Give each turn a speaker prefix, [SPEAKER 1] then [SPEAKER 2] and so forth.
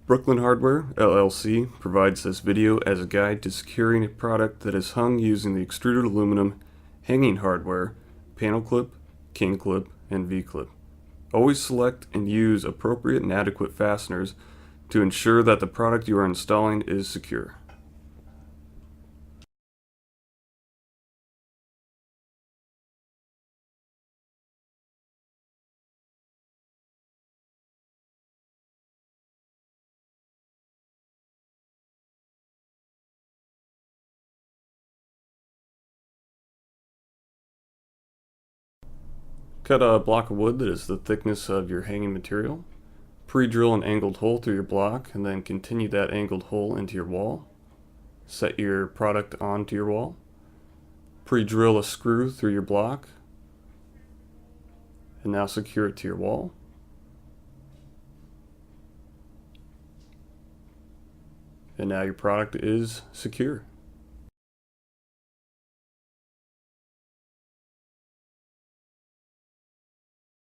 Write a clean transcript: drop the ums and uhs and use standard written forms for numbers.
[SPEAKER 1] Brooklyn Hardware, LLC provides this video as a guide to securing a product that is hung using the extruded aluminum hanging hardware, panel clip, Kingclip, and V-clip. Always select and use appropriate and adequate fasteners to ensure that the product you are installing is secure. Cut a block of wood that is the thickness of your hanging material. Pre-drill an angled hole through your block and then continue that angled hole into your wall. Set your product onto your wall. Pre-drill a screw through your block and now secure it to your wall. And now your product is secure.